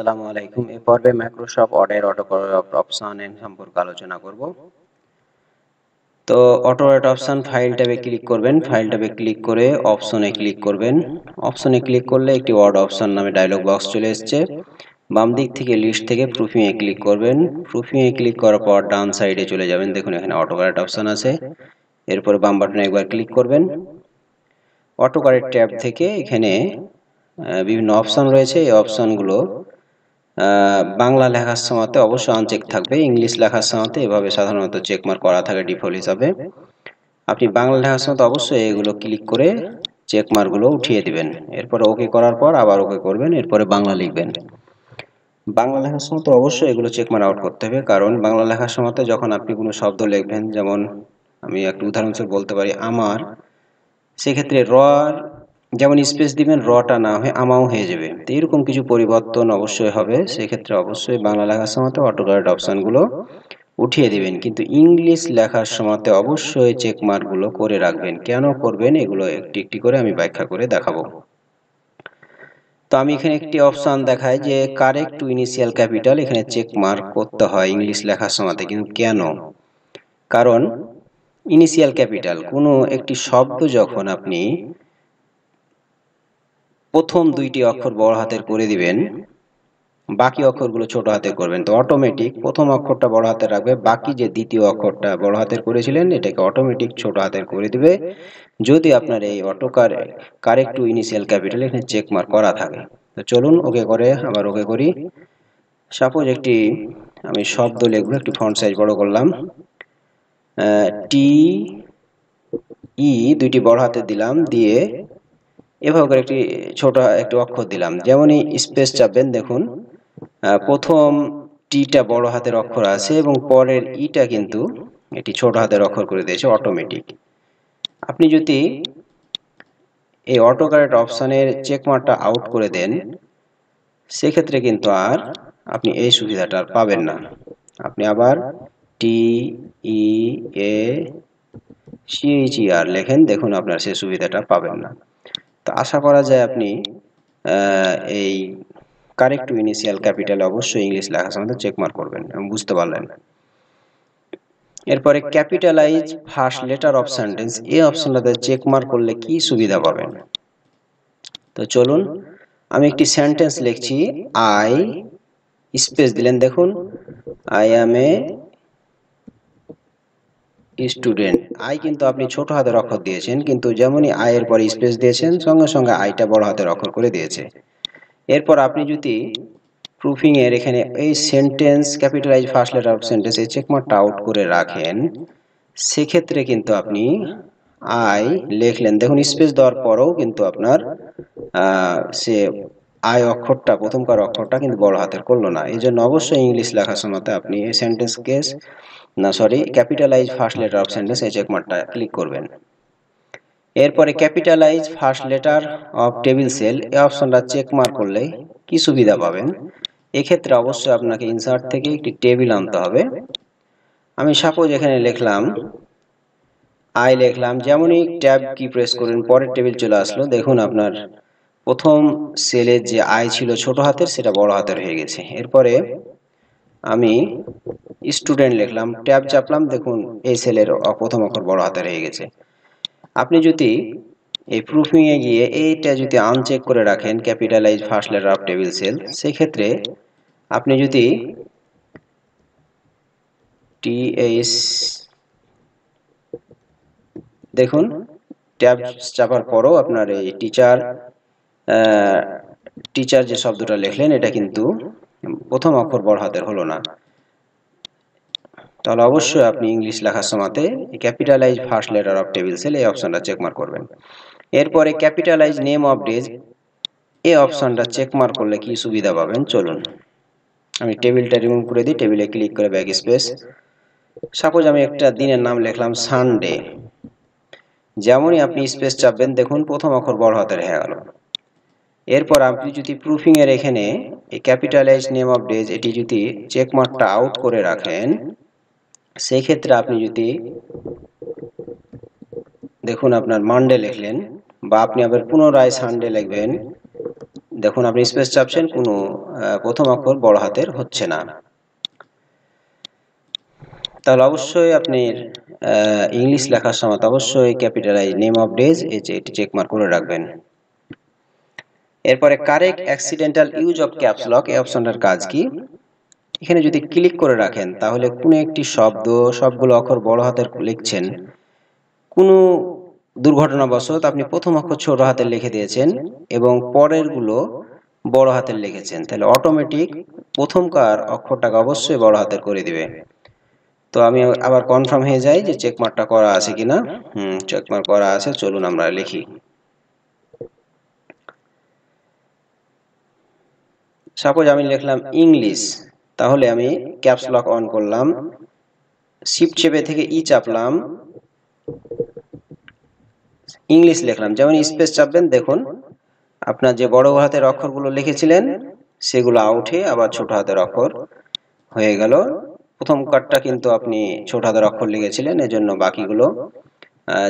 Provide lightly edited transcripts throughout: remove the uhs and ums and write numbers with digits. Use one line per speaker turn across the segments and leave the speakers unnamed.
আসসালামু আলাইকুম। এই পর্বে মাইক্রোসফট ওয়ার্ডের অটোকরেক্ট অপশন সম্পর্কে আলোচনা করব। তো অটোকরেক্ট অপশন ফাইল ট্যাবে ক্লিক করবেন। ফাইল ট্যাবে ক্লিক করে অপশনে ক্লিক করবেন। অপশনে ক্লিক করলে একটি ওয়ার্ড অপশন নামে ডায়লগ বক্স চলে এসেছে। বাম দিক থেকে লিস্ট থেকে প্রুফিং এ ক্লিক করবেন। প্রুফিং এ ক্লিক করার পর ডান সাইডে চলে যাবেন। দেখুন এখানে অটোকরেক্ট অপশন আছে। এরপর বাম বাটনে একবার ক্লিক করবেন। অটোকরেক্ট ট্যাব থেকে এখানে বিভিন্ন অপশন রয়েছে। এই অপশনগুলো বাংলা লেখার সময়তে অবশ্যই আনচেক থাকবে। ইংলিশ লেখার সময়তে এভাবে সাধারণত চেকমার্ক করা থাকে ডিফল্ট হিসাবে। আপনি বাংলা লেখার সময়তে অবশ্যই এগুলো ক্লিক করে চেকমার্কগুলো উঠিয়ে দিবেন। এরপরে ওকে করার পর আবার ওকে করবেন। এরপরে বাংলা লিখবেন। বাংলা লেখার সময়তে অবশ্যই এগুলো চেকমার্ক আউট করতে হবে, কারণ বাংলা লেখার সময়তে যখন আপনি কোনো শব্দ লিখবেন, যেমন আমি একটা উদাহরণস্বরূপ বলতে পারি আমার, সেক্ষেত্রে র যেমন স্পেস দিবেন, রটা না হয়ে আমাও হয়ে যাবে। তো এরকম কিছু পরিবর্তন অবশ্যই হবে। সেক্ষেত্রে অবশ্যই বাংলা লেখার সময়তে অটোকরেক্ট অপশনগুলো উঠিয়ে দিবেন, কিন্তু ইংলিশ লেখার সময়তে অবশ্যই চেকমার্কগুলো করে রাখবেন। কেন করবেন এগুলো একটি একটি করে আমি ব্যাখ্যা করে দেখাবো। তো আমি এখানে একটি অপশন দেখাই যে কারেক্ট টু ইনিশিয়াল ক্যাপিটাল, এখানে চেকমার্ক করতে হয় ইংলিশ লেখার সময়তে। কিন্তু কেন? কারণ ইনিশিয়াল ক্যাপিটাল কোনো একটি শব্দ যখন আপনি প্রথম দুইটি অক্ষর বড় হাতের করে দিবেন, বাকি অক্ষরগুলো ছোট হাতের করবেন, তো অটোমেটিক প্রথম অক্ষরটা বড় হাতের রাখবে, বাকি যে দ্বিতীয় অক্ষরটা বড় হাতের করেছিলেন এটাকে অটোমেটিক ছোট হাতের করে দিবে, যদি আপনার এই কারেক্ট টু ইনিশিয়াল ক্যাপিটাল এখানে চেক মার্ক করা থাকে। তো চলুন ওকে করে আবার ওকে করি। সাপোজ একটি আমি শব্দ লিখবো, একটি ফন্ট সাইজ বড় করলাম, টি ই দুইটি বড় হাতে দিলাম, দিয়ে এভাবে করে একটি ছোট একটি অক্ষর দিলাম। যেমনই স্পেস চাপবেন, দেখুন প্রথম টিটা বড় হাতের অক্ষর আছে এবং পরের ইটা কিন্তু এটি ছোট হাতের অক্ষর করে দিয়েছে অটোমেটিক। আপনি যদি এই অটোকারেক্ট অপশনের চেকমার্কটা আউট করে দেন, সেক্ষেত্রে কিন্তু আর আপনি এই সুবিধাটা আর পাবেন না। আপনি আবার টি ই এ সি আর লেখেন, দেখুন আপনার সেই সুবিধাটা পাবেন না। তো আশা করা যায় আপনি এই কারেক্ট টু ইনিশিয়াল ক্যাপিটাল অবশ্যই ইংলিশ লেখার সময় চেকমার্ক করবেন এবং বুঝতে পারলেন। এরপরে capitalise first letter of sentence, এই অপশনটাতে চেকমার্ক করলে কি সুবিধা পাবেন। তো চলুন আমি একটি সেন্টেন্স লিখছি, আই স্পেস দিলেন, দেখুন I am a student. I কিন্তু আপনি ছোট হাতের অক্ষর দিয়েছেন, কিন্তু যেমনই আই এর পরে স্পেস দিয়েছেন সঙ্গে সঙ্গে আইটা বড় হাতের অক্ষর করে দিয়েছে। এরপর আপনি যদি প্রুফিং এর এখানে এই sentence capitalise first letter of sentence এই চেকমার্কটা আউট করে রাখেন, সেক্ষেত্রে কিন্তু আপনি আই লিখলেন, দেখুন স্পেস দেওয়ার পরেও কিন্তু আপনার সে আই অক্ষরটা প্রথমকার অক্ষরটা কিন্তু বড় হাতের করলো না। এই জন্য অবশ্যই ইংলিশ লেখার সময় আপনি এই sentence case capitalise first letter of sentence এই চেকমার্কটা ক্লিক করবেন। এরপরে capitalise first letter of table sell এই অপশনটা চেকমার্ক করলে কি সুবিধা পাবেন। এক্ষেত্রে অবশ্যই আপনাকে ইনসার্ট থেকে একটি টেবিল আনতে হবে। আমি সাপোজ এখানে লিখলাম আই লিখলাম, যেমনই ট্যাব কি প্রেস করুন পরের টেবিল চলে আসলো, দেখুন আপনার প্রথম সেলের যে আই ছিল ছোট হাতের সেটা বড় হাতের হয়ে গেছে। এরপরে আমি স্টুডেন্ট লিখলাম, ট্যাব চাপলাম, দেখুন এই সেলের প্রথম অক্ষর বড় হাতের হয়ে গেছে। আপনি যদি এই প্রুফিং এ গিয়ে এইটা যদি আনচেক করে রাখেন capitalise first letter of table sell, সেক্ষেত্রে আপনি যদি টিএইচ দেখুন ট্যাব চাপার পরও আপনার এই টিচার যে শব্দটা লিখলেন এটা কিন্তু প্রথম অক্ষর বড় হাতের হলো না। তাহলে অবশ্যই আপনি ইংলিশ লেখার সময়তে capitalise first letter of table sell এই অপশনটা চেকমার্ক করবেন। এরপরে ক্যাপিটালাইজ নেম অফ ডেজ এই অপশনটা চেকমার্ক করলে কি সুবিধা পাবেন, চলুন আমি টেবিলটা রিমুভ করে দিই। টেবিলে ক্লিক করে ব্যাক স্পেস। সাপোজ আমি একটা দিনের নাম লিখলাম সানডে, যেমনই আপনি স্পেস চাপবেন দেখুন প্রথম অক্ষর বড় হাতের হয়ে গেল। এরপর আপনি যদি প্রুফিং এর এখানে এই ক্যাপিটালাইজ নেম অফ ডেজ এটি যদি চেকমার্কটা আউট করে রাখেন, সেই ক্ষেত্রে আপনি যদি দেখুন আপনার মানডে লিখলেন বা আপনি আবার পুনরায় সানডে লিখবেন, দেখুন আপনি স্পেস চাপছেন, কোনো প্রথম অক্ষর বড় হাতের হচ্ছে না। তাহলে অবশ্যই আপনি ইংলিশ লেখার সময় অবশ্যই ক্যাপিটালাইজ নেম অফ ডেজ এটি চেক মার্ক করে রাখবেন। এরপরে correct accidental use of caps lock, এই অপশনটার কাজ কি? এখানে যদি ক্লিক করে রাখেন তাহলে কোনো একটি শব্দ, সবগুলো অক্ষর বড় হাতের লিখছেন, কোনো দুর্ঘটনাবশত আপনি প্রথম অক্ষর ছোট হাতের লিখে দিয়েছেন এবং পরেরগুলো বড় হাতের লিখেছেন, তাহলে অটোমেটিক প্রথমকার অক্ষরটাকে অবশ্যই বড় হাতের করে দিবে। তো আমি আবার কনফার্ম হয়ে যাই যে চেক মার্কটা করা আছে কিনা। চেক মার্ক করা আছে, চলুন আমরা লিখি। সাপোজ আমি লিখলাম ইংলিশ, তাহলে আমি ক্যাপস লক অন করলাম, শিফট চেপে থেকে ই চাপলাম, ইংলিশ লিখলাম। যেমন স্পেস চাপবেন দেখুন আপনার যে বড় হাতের অক্ষরগুলো লিখেছিলেন সেগুলো আউটে আবার ছোট হাতের অক্ষর হয়ে গেল। প্রথম কার্ডটা কিন্তু আপনি ছোট হাতের অক্ষর লিখেছিলেন, এজন্য বাকিগুলো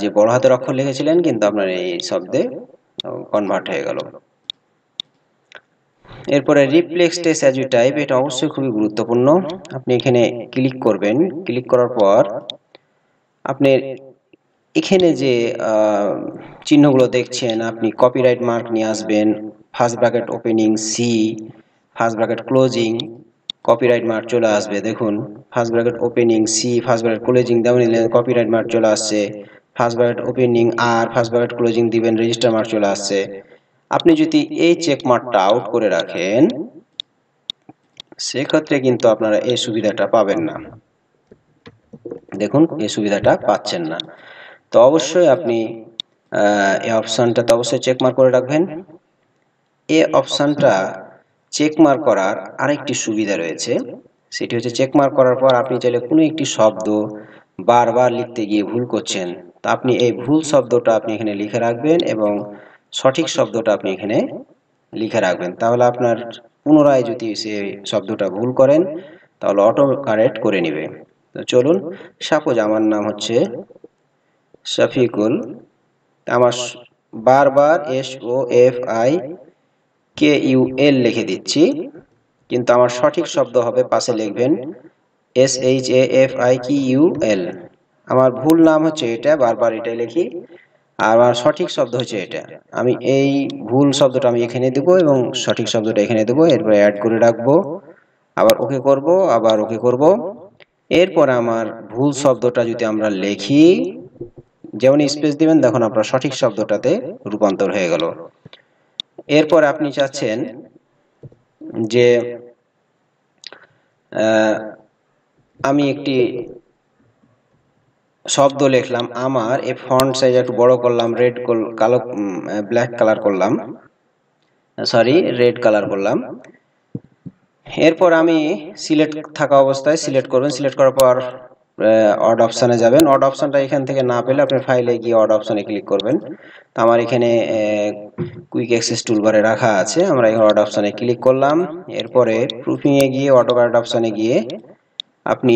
যে বড় হাতের অক্ষর লিখেছিলেন কিন্তু আপনার এই শব্দে কনভার্ট হয়ে গেল। এরপরে রিপ্লেক্স টেক্সট অ্যাজ ইউ টাইপ, এটা অবশ্যই খুবই গুরুত্বপূর্ণ। আপনি এখানে ক্লিক করবেন, ক্লিক করার পর আপনি এখানে যে চিহ্নগুলো দেখছেন আপনি কপিরাইট মার্ক নিয়ে আসবেন, first bracket opening C, first bracket closing, copyright mark চলে আসবে। দেখুন first bracket opening C, first bracket closing দেবেন, কপিরাইট মার্ক চলে আসছে। ফার্স্ট ব্র্যাকেট ওপেনিং আর ফার্স্ট ব্র্যাকেট ক্লোজিং দিবেন, রেজিস্টার মার্ক চলে আসছে। আপনি যদি এই চেক মার্কটা আউট করে রাখেন সেক্ষেত্রে কিন্তু আপনারা এই সুবিধাটা পাবেন না। দেখুন এই সুবিধাটা পাচ্ছেন না। তো অবশ্যই আপনি এই অপশনটা তো অবশ্যই চেক মার্ক করে রাখবেন। এই অপশনটা চেক মার্ক করার আরেকটি সুবিধা রয়েছে, সেটি হচ্ছে চেক মার্ক করার পর আপনি চাইলে কোনো একটি শব্দ বারবার লিখতে গিয়ে ভুল করছেন, তা আপনি এই ভুল শব্দটা আপনি এখানে লিখে রাখবেন এবং সঠিক শব্দটা আপনি এখানে লিখে রাখবেন। তাহলে আপনার পুনরায় যদি সেই শব্দটা ভুল করেন তাহলে অটো কারেক্ট করে নেবে। তো চলুন, সাপোজ আমার নাম হচ্ছে শফিকুল, আমার বারবার SOFIKUL লিখে দিচ্ছি, কিন্তু আমার সঠিক শব্দ হবে পাশে লিখবেন SHAFIQUL। আমার ভুল নাম হচ্ছে এটা, বারবার এটা লিখি, আর আমার সঠিক শব্দ হচ্ছে এটা। আমি এই ভুল শব্দটা আমি এখানে দেবো এবং সঠিক শব্দটা এখানে দেবো, এরপরে অ্যাড করে রাখবো, আবার ওকে করব, আবার ওকে করব। এরপর আমার ভুল শব্দটা যদি আমরা লিখি, যেমন স্পেস দিবেন দেখুন আপনার সঠিক শব্দটাতে রূপান্তর হয়ে গেল। এরপর আপনি চাচ্ছেন যে আমি একটি শব্দ লিখলাম, আমার এই ফন্ট সাইজ একটু বড় করলাম, রেড কালো ব্ল্যাক কালার করলাম, সরি রেড কালার করলাম। এরপর আমি সিলেক্ট থাকা অবস্থায় সিলেক্ট করবেন, সিলেক্ট করার পর অড অপশানে যাবেন। অড অপশানটা এখান থেকে না পেলে আপনি ফাইলে গিয়ে অড অপশানে ক্লিক করবেন। তো আমার এখানে কুইক অ্যাক্সেস টুলবারে রাখা আছে, আমরা এখানে অড অপশানে ক্লিক করলাম। এরপরে প্রুফিংয়ে গিয়ে অটো কারেক্ট অপশানে গিয়ে আপনি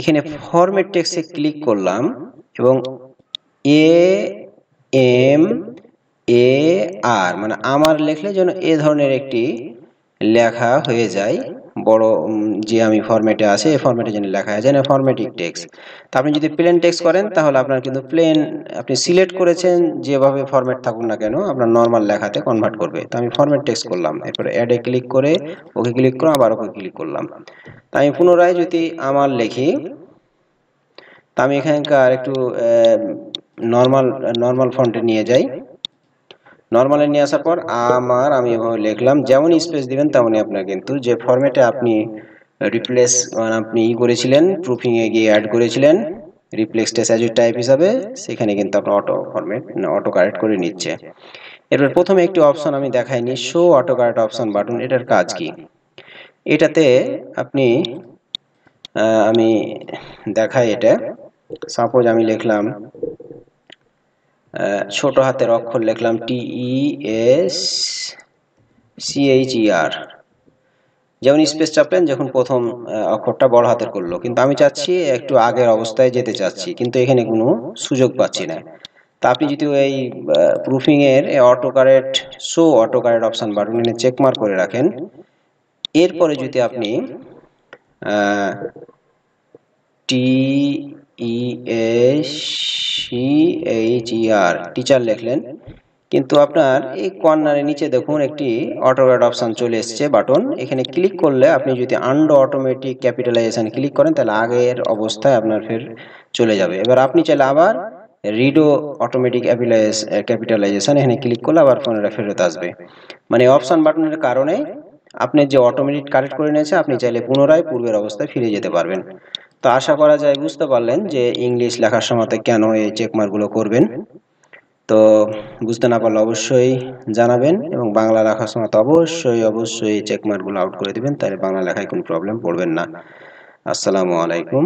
এখানে ফরম্যাট টেক্সটে ক্লিক করলাম এবং AMAR মানে আমার লিখলে যেন এ ধরনের একটি লেখা হয়ে যায়, বড় যে আমি ফরম্যাটে আছে এই ফরম্যাটে যেন লেখা হয়, যেন ফরম্যাটিং টেক্সট। তা আপনি যদি প্লেন টেক্সট করেন তাহলে আপনার কিন্তু প্লেন আপনি সিলেক্ট করেছেন যেভাবে ফরম্যাট থাকুন না কেন আপনার নর্মাল লেখাতে কনভার্ট করবে। তো আমি ফরম্যাট টেক্সট করলাম, এরপরে অ্যাডে ক্লিক করে ওকে ক্লিক করলাম, আবার ওকে ক্লিক করলাম। তা আমি পুনরায় যদি আমার লিখি, তা আমি এখানকার একটু নর্মাল ফন্টে নিয়ে যাই। নর্মালে নিয়ে আসার পর আমি এভাবে লিখলাম, যেমন স্পেস দিবেন তেমনই আপনার কিন্তু যে ফরম্যাটে আপনি রিপ্লেস আপনি করেছিলেন, প্রুফিং এ গিয়ে অ্যাড করেছিলেন রিপ্লেস টেক্সট অ্যাজ টাইপ হিসাবে, সেখানে কিন্তু আপনার অটো ফরম্যাট অটো কারেক্ট করে নিচ্ছে। এরপর প্রথমে একটি অপশন আমি দেখাইনি, show auto correct option button, এটার কাজ কি? এটাতে আপনি আমি দেখাই, এটা সাপোজ আমি লিখলাম ছোট হাতের অক্ষর লিখলাম TESCHER, যেমন স্পেস চাপলেন যখন প্রথম অক্ষরটা বড় হাতের করলো, কিন্তু আমি চাচ্ছি একটু আগের অবস্থায় যেতে চাচ্ছি, কিন্তু এখানে কোনো সুযোগ পাচ্ছি না। তা আপনি যদি এই প্রুফিং এর অটো কারেক্ট অপশন বাটনে চেক মার্ক করে রাখেন, এরপরে যদি আপনি TEACHER টিচার লিখলেন, কিন্তু আপনার এই কর্নারের নিচে দেখুন একটি অটোকারেক্ট অপশন চলে এসেছে বাটন। এখানে ক্লিক করলে আপনি যদি আন্ডো অটোমেটিক ক্যাপিটালাইজেশন ক্লিক করেন তাহলে আগের অবস্থায় আপনার ফের চলে যাবে। এবার আপনি চাইলে আবার রিডো অটোমেটিক ক্যাপিটালাইজেশন এখানে ক্লিক করলে আবার পুনরায় ফেরত আসবে। মানে অপশন বাটনের কারণে আপনি যে অটোমেটিক কারেক্ট করে নিয়েছে, আপনি চাইলে পুনরায় পূর্বের অবস্থায় ফিরে যেতে পারবেন। তো আশা করা যায় বুঝতে পারলেন যে ইংলিশ লেখার সময় কেন এই চেকমার্কগুলো করবেন। তো বুঝতে না পারলে অবশ্যই জানাবেন, এবং বাংলা লেখার সময় তো অবশ্যই চেকমার্কগুলো আউট করে দিবেন, তাহলে বাংলা লেখায় কোনো প্রবলেম পড়বেন না। আসসালামু আলাইকুম।